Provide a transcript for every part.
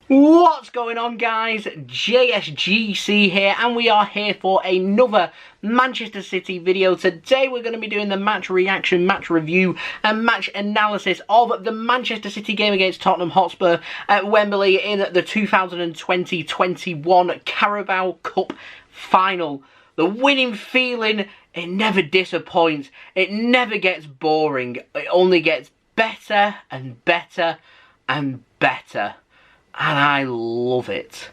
What's going on, guys? JSGC here, and we are here for another Manchester City video. Today we're going to be doing the match reaction, match review and match analysis of the Manchester City game against Tottenham Hotspur at Wembley in the 2020-21 Carabao Cup final. The winning feeling, it never disappoints, it never gets boring, it only gets better and better and better. And I love it.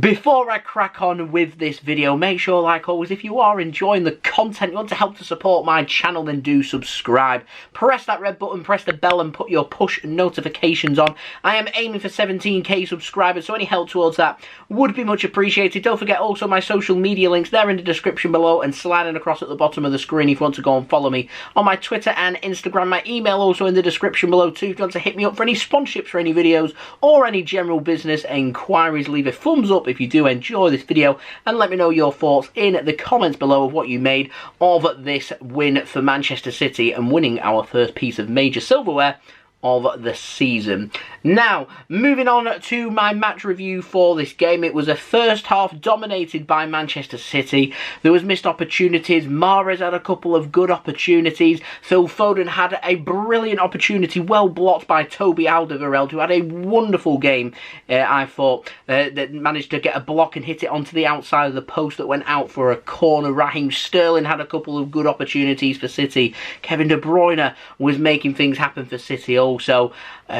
Before I crack on with this video, make sure, like always, if you are enjoying the content, you want to help to support my channel, then do subscribe. Press that red button, press the bell and put your push notifications on. I am aiming for 17k subscribers, so any help towards that would be much appreciated. Don't forget also my social media links, they're in the description below and sliding across at the bottom of the screen if you want to go and follow me on my Twitter and Instagram. My email also in the description below too if you want to hit me up for any sponsorships for any videos or any general business inquiries. Leave a thumbs up if you do enjoy this video and let me know your thoughts in the comments below of what you made of this win for Manchester City and winning our first piece of major silverware of the season. Now, moving on to my match review for this game. It was a first half dominated by Manchester City. There was missed opportunities. Mahrez had a couple of good opportunities. Phil Foden had a brilliant opportunity, well blocked by Toby Alderweireld, who had a wonderful game, I thought, that managed to get a block and hit it onto the outside of the post that went out for a corner. Raheem Sterling had a couple of good opportunities for City. Kevin De Bruyne was making things happen for City also.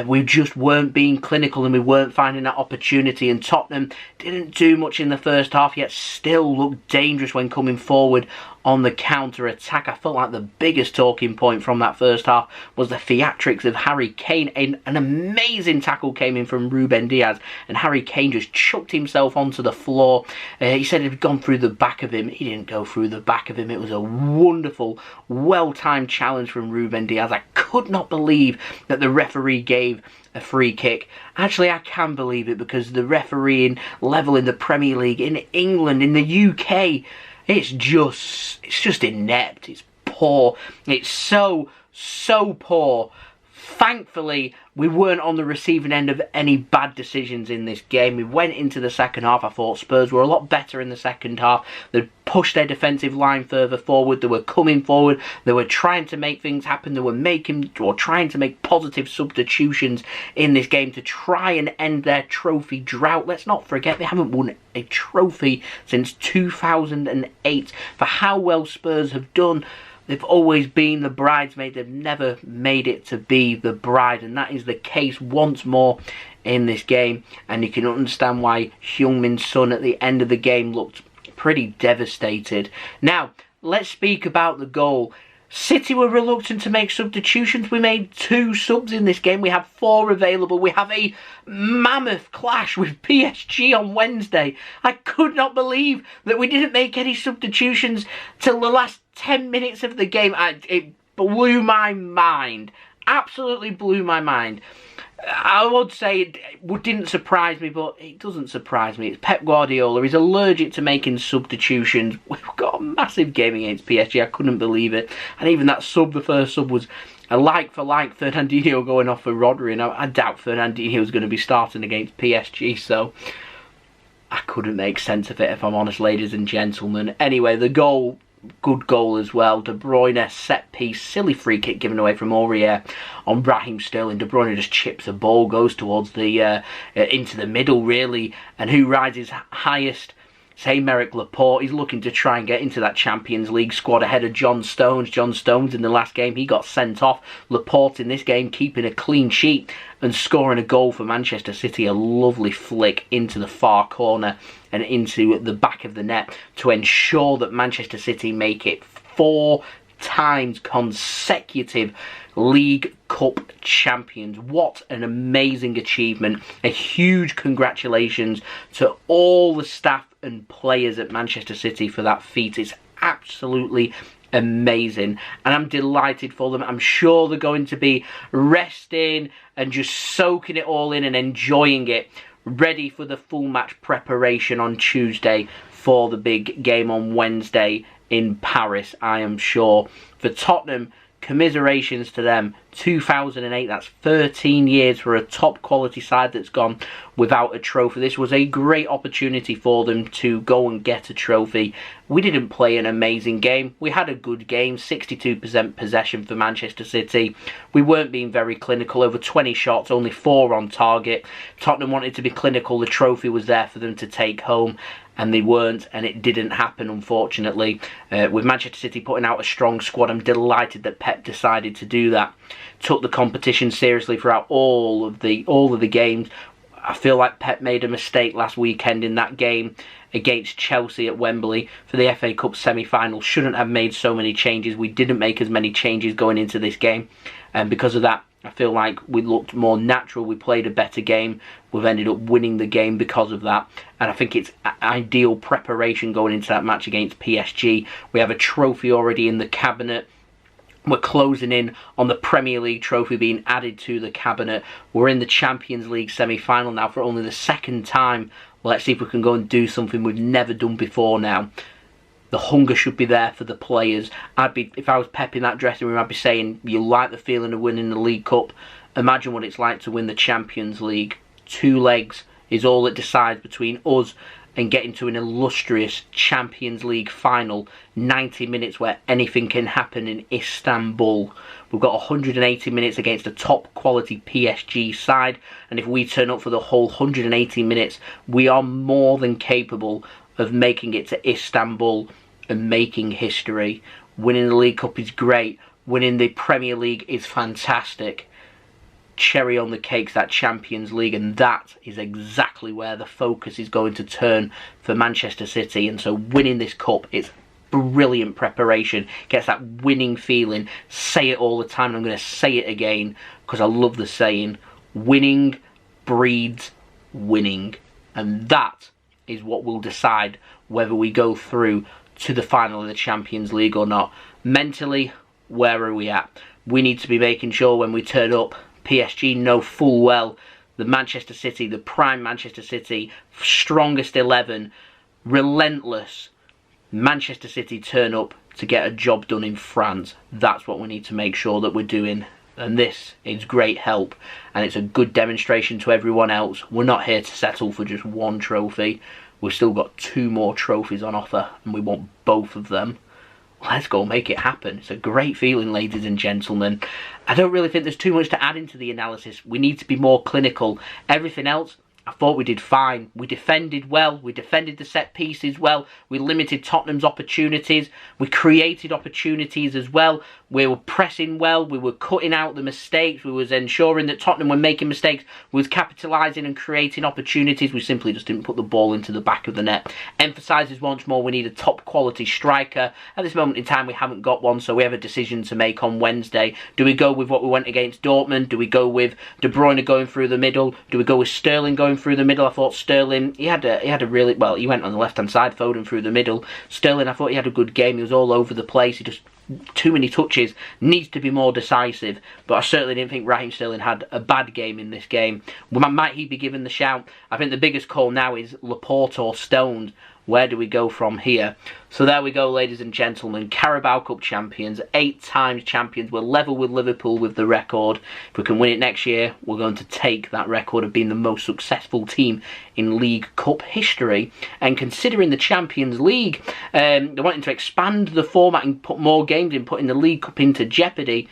We just weren't being clinical and we weren't finding that opportunity, and Tottenham didn't do much in the first half, yet still looked dangerous when coming forward on the counter-attack. I felt like the biggest talking point from that first half was the theatrics of Harry Kane. An amazing tackle came in from Ruben Diaz, and Harry Kane just chucked himself onto the floor. He said it had gone through the back of him. He didn't go through the back of him. It was a wonderful, well-timed challenge from Ruben Diaz. I could not believe that the referee gave a free kick. Actually, I can believe it, because the refereeing level in the Premier League, in England, in the UK, it's just inept. It's poor. It's so poor. Thankfully, we weren't on the receiving end of any bad decisions in this game. We went into the second half. I thought Spurs were a lot better in the second half. They pushed their defensive line further forward. They were coming forward. They were trying to make things happen. They were trying to make positive substitutions in this game to try and end their trophy drought. Let's not forget, they haven't won a trophy since 2008. For how well Spurs have done, they've always been the bridesmaid. They've never made it to be the bride. And that is the case once more in this game. And you can understand why Heung-min's son at the end of the game looked pretty devastated. Now, let's speak about the goal. City were reluctant to make substitutions. We made 2 subs in this game. We have 4 available. We have a mammoth clash with PSG on Wednesday. I could not believe that we didn't make any substitutions till the last 10 minutes of the game. It blew my mind. Absolutely blew my mind. I would say it didn't surprise me, but it doesn't surprise me. It's Pep Guardiola. He's allergic to making substitutions. We've got a massive game against PSG. I couldn't believe it. And even that sub, the first sub, was a like-for-like Fernandinho going off for Rodri. And I doubt Fernandinho was going to be starting against PSG, so I couldn't make sense of it, if I'm honest, ladies and gentlemen. Anyway, the goal, good goal as well. De Bruyne, set piece, silly free kick given away from Aurier on Raheem Sterling. De Bruyne just chips a ball, goes towards the into the middle really, and who rises highest? It's Aymeric Laporte. He's looking to try and get into that Champions League squad ahead of John Stones. John Stones in the last game, he got sent off. Laporte in this game keeping a clean sheet and scoring a goal for Manchester City. A lovely flick into the far corner and into the back of the net to ensure that Manchester City make it 4 times consecutive League Cup champions. What an amazing achievement. A huge congratulations to all the staff and players at Manchester City for that feat. It's absolutely amazing and I'm delighted for them. I'm sure they're going to be resting and just soaking it all in and enjoying it, ready for the full match preparation on Tuesday for the big game on Wednesday in Paris, I am sure. For Tottenham, commiserations to them. 2008. That's 13 years for a top quality side that's gone without a trophy. This was a great opportunity for them to go and get a trophy. We didn't play an amazing game. We had a good game, 62% possession for Manchester City. We weren't being very clinical, over 20 shots, only 4 on target. Tottenham wanted to be clinical. The trophy was there for them to take home, and they weren't, and it didn't happen, unfortunately. With Manchester City putting out a strong squad, I'm delighted that Pep decided to do that. Took the competition seriously throughout all of the games. I feel like Pep made a mistake last weekend in that game against Chelsea at Wembley for the FA Cup semi-final. Shouldn't have made so many changes. We didn't make as many changes going into this game, and because of that, I feel like we looked more natural. We played a better game. We've ended up winning the game because of that. And I think it's ideal preparation going into that match against PSG. We have a trophy already in the cabinet. We're closing in on the Premier League trophy being added to the cabinet. We're in the Champions League semi-final now for only the second time. Let's see if we can go and do something we've never done before now. The hunger should be there for the players. If I was Pep in that dressing room, I'd be saying, you like the feeling of winning the League Cup? Imagine what it's like to win the Champions League. 2 legs is all that decides between us and getting to an illustrious Champions League final. 90 minutes where anything can happen in Istanbul. We've got 180 minutes against a top quality PSG side, and if we turn up for the whole 180 minutes, we are more than capable of making it to Istanbul and making history. Winning the League Cup is great. Winning the Premier League is fantastic. Cherry on the cake's that Champions League, and that is exactly where the focus is going to turn for Manchester City. And so winning this cup, it's brilliant preparation. Gets that winning feeling. Say it all the time, and I'm going to say it again because I love the saying, winning breeds winning. And that is what will decide whether we go through to the final of the Champions League or not. Mentally, where are we at? We need to be making sure when we turn up, PSG know full well the Manchester City, the prime Manchester City, strongest 11, relentless Manchester City turn up to get a job done in France. That's what we need to make sure that we're doing. And this is great help, and it's a good demonstration to everyone else. We're not here to settle for just 1 trophy. We've still got 2 more trophies on offer, and we want both of them. Let's go make it happen. It's a great feeling, ladies and gentlemen. I don't really think there's too much to add into the analysis. We need to be more clinical. Everything else, I thought we did fine. We defended well. We defended the set pieces well. We limited Tottenham's opportunities. We created opportunities as well. We were pressing well. We were cutting out the mistakes. We was ensuring that Tottenham were making mistakes. We was capitalising and creating opportunities. We simply just didn't put the ball into the back of the net. Emphasises once more we need a top quality striker. At this moment in time we haven't got one, so we have a decision to make on Wednesday. Do we go with what we went against Dortmund? Do we go with De Bruyne going through the middle? Do we go with Sterling going through the middle? I thought Sterling, he had a really, well, he went on the left hand side, Foden through the middle. Sterling, I thought he had a good game. He was all over the place. He just too many touches, needs to be more decisive, but I certainly didn't think Raheem Sterling had a bad game in this game. Might he be given the shout? I think the biggest call now is Laporte or Stones. Where do we go from here? So there we go, ladies and gentlemen. Carabao Cup champions, 8 times champions. We're level with Liverpool with the record. If we can win it next year, we're going to take that record of being the most successful team in League Cup history. And considering the Champions League, they're wanting to expand the format and put more games in, putting the League Cup into jeopardy.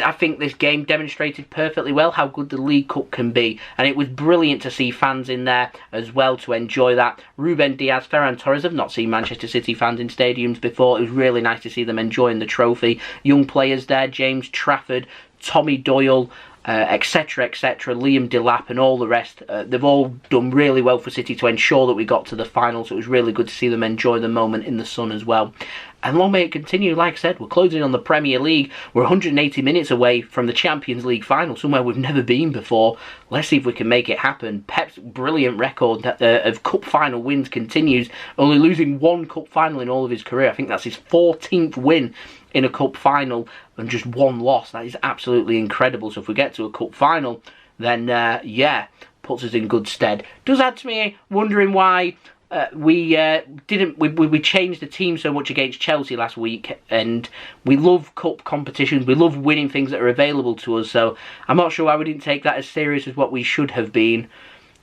I think this game demonstrated perfectly well how good the League Cup can be, and it was brilliant to see fans in there as well to enjoy that. Ruben, Diaz, Ferran, Torres have not seen Manchester City fans in stadiums before. It was really nice to see them enjoying the trophy. Young players there, James Trafford, Tommy Doyle, etc, etc, Liam Delap and all the rest. They've all done really well for City to ensure that we got to the final, so it was really good to see them enjoy the moment in the sun as well. And long may it continue. Like I said, we're closing on the Premier League. We're 180 minutes away from the Champions League final, somewhere we've never been before. Let's see if we can make it happen. Pep's brilliant record of cup final wins continues, only losing 1 cup final in all of his career. I think that's his 14th win in a cup final and just 1 loss. That is absolutely incredible. So if we get to a cup final, then yeah, puts us in good stead. Does add to me wondering why we changed the team so much against Chelsea last week, and we love cup competitions, we love winning things that are available to us, so I'm not sure why we didn't take that as serious as what we should have been.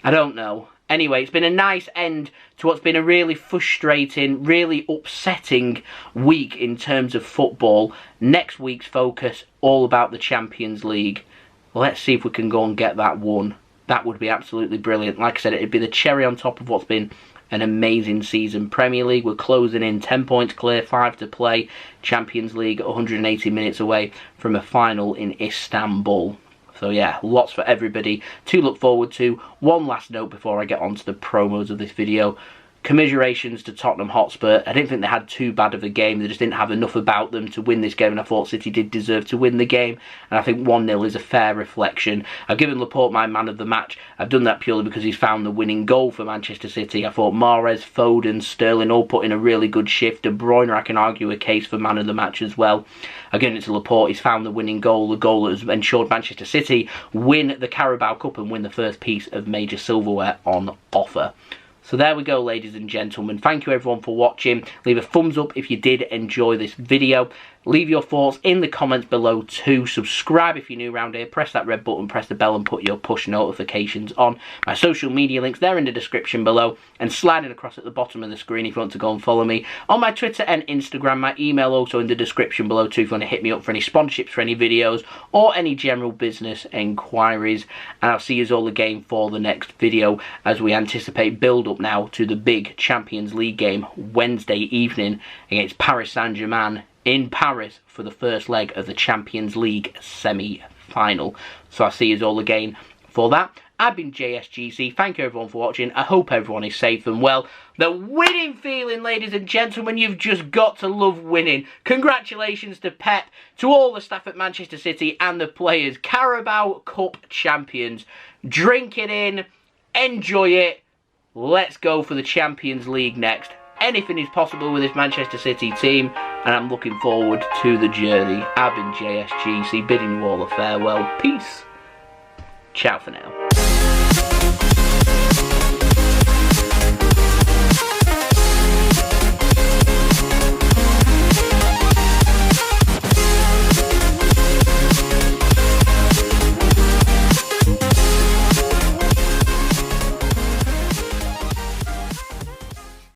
I don't know. Anyway, it's been a nice end to what's been a really frustrating, really upsetting week in terms of football. Next week's focus, all about the Champions League. Let's see if we can go and get that one. That would be absolutely brilliant. Like I said, it'd be the cherry on top of what's been an amazing season. Premier League, we're closing in, 10 points clear, 5 to play. Champions League, 180 minutes away from a final in Istanbul. So yeah, lots for everybody to look forward to. One last note before I get on to the promos of this video. Commiserations to Tottenham Hotspur. I didn't think they had too bad of a game. They just didn't have enough about them to win this game, and I thought City did deserve to win the game. And I think 1-0 is a fair reflection. I've given Laporte my man of the match. I've done that purely because he's found the winning goal for Manchester City. I thought Mahrez, Foden, Sterling all put in a really good shift. De Bruyne, I can argue a case for man of the match as well. Again, it's Laporte. He's found the winning goal, the goal that has ensured Manchester City win the Carabao Cup and win the first piece of major silverware on offer. So there we go, ladies and gentlemen. Thank you everyone for watching. Leave a thumbs up if you did enjoy this video. Leave your thoughts in the comments below too. Subscribe if you're new around here. Press that red button, press the bell and put your push notifications on. My social media links, they're in the description below. And sliding across at the bottom of the screen if you want to go and follow me on my Twitter and Instagram. My email also in the description below too if you want to hit me up for any sponsorships for any videos or any general business enquiries. And I'll see you all again for the next video as we anticipate build up now to the big Champions League game Wednesday evening against Paris Saint-Germain in Paris for the first leg of the Champions League semi-final. So I'll see you all again for that. I've been JSGC. Thank you everyone for watching. I hope everyone is safe and well. The winning feeling, ladies and gentlemen, you've just got to love winning. Congratulations to Pep, to all the staff at Manchester City and the players. Carabao Cup champions. Drink it in. Enjoy it. Let's go for the Champions League next. Anything is possible with this Manchester City team, and I'm looking forward to the journey. I've been JSGC, bidding you all a farewell. Peace. Ciao for now.